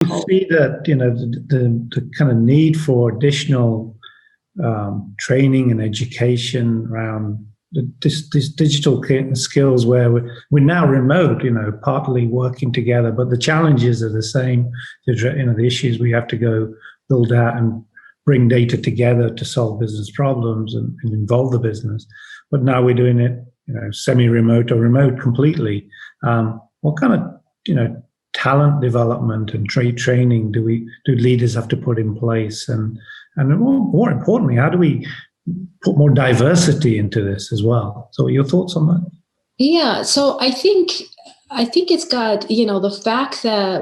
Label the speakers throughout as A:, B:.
A: You see that, the kind of need for additional training and education around this digital skills where we're now remote, partly working together, but the challenges are the same. The issues we have to go build out and bring data together to solve business problems and involve the business. But now we're doing it, semi-remote or remote completely. What kind of, talent development and training do leaders have to put in place? And more importantly, how do we put more diversity into this as well? So your thoughts on that?
B: Yeah, so I think it's got, the fact that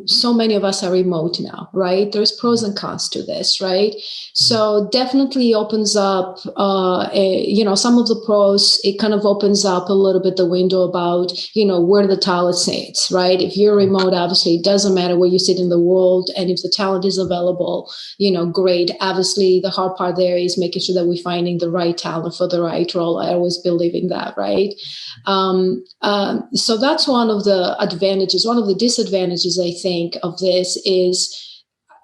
B: so many of us are remote now, right? There's pros and cons to this, right? So definitely opens up, some of the pros, it kind of opens up a little bit the window about, where the talent sits, right? If you're remote, obviously it doesn't matter where you sit in the world. And if the talent is available, great. Obviously the hard part there is making sure that we're finding the right talent for the right role. I always believe in that, right? So that's one of the advantages. One of the disadvantages, I think, of this is,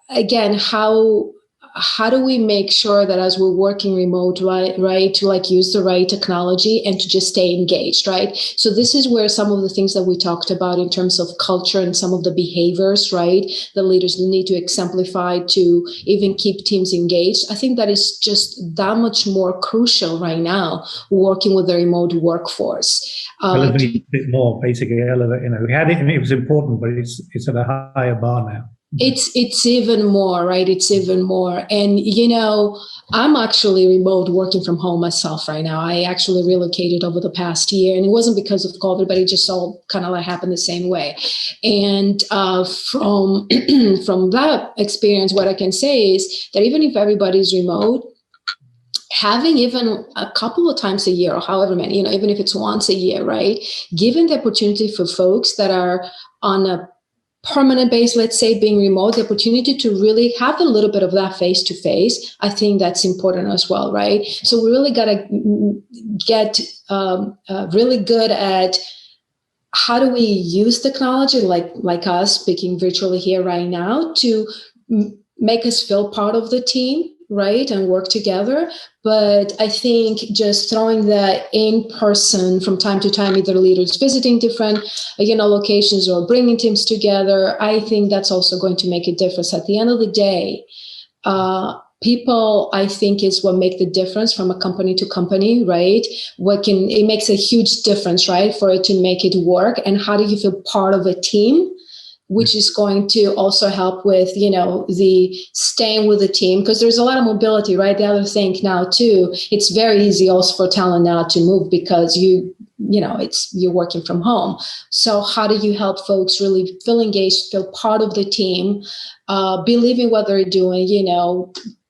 B: again, how do we make sure that as we're working remote, right, to use the right technology and to just stay engaged, right? So this is where some of the things that we talked about in terms of culture and some of the behaviors, right, the leaders need to exemplify to even keep teams engaged. I think that is just that much more crucial right now, working with the remote workforce.
A: Elevate a bit more, basically elevate. We had it and it was important, but it's at a higher bar now.
B: It's even more, right? It's even more. And, I'm actually remote working from home myself right now. I actually relocated over the past year, and it wasn't because of COVID, but it just all kind of happened the same way. And from that experience, what I can say is that even if everybody's remote, having even a couple of times a year or however many, even if it's once a year, right? Giving the opportunity for folks that are on a permanent base, let's say being remote, the opportunity to really have a little bit of that face-to-face, I think that's important as well, right? So we really got to get really good at how do we use technology, like us speaking virtually here right now, to make us feel part of the team, right, and work together. But I think just throwing that in person from time to time, either leaders visiting different, locations or bringing teams together, I think that's also going to make a difference. At the end of the day, people, I think, is what make the difference from a company to company, right? It makes a huge difference, right, for it to make it work. And how do you feel part of a team, which is going to also help with, the staying with the team, because there's a lot of mobility, right? The other thing now too, it's very easy also for talent now to move because you're working from home. So how do you help folks really feel engaged, feel part of the team, believe in what they're doing,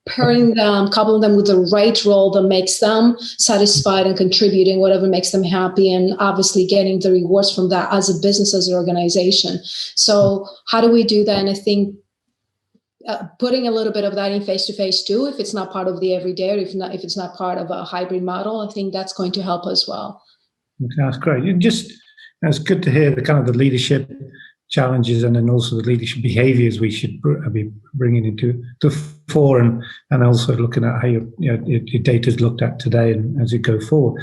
B: pairing them, coupling them with the right role that makes them satisfied and contributing whatever makes them happy, and obviously getting the rewards from that as a business, as an organization. So how do we do that? And I think putting a little bit of that in face-to-face too, if it's not part of the everyday, or if it's not part of a hybrid model, I think that's going to help as well.
A: That's great. It's good to hear the kind of the leadership challenges and then also the leadership behaviors we should be bringing into the fore, and also looking at how your data is looked at today and as you go forward.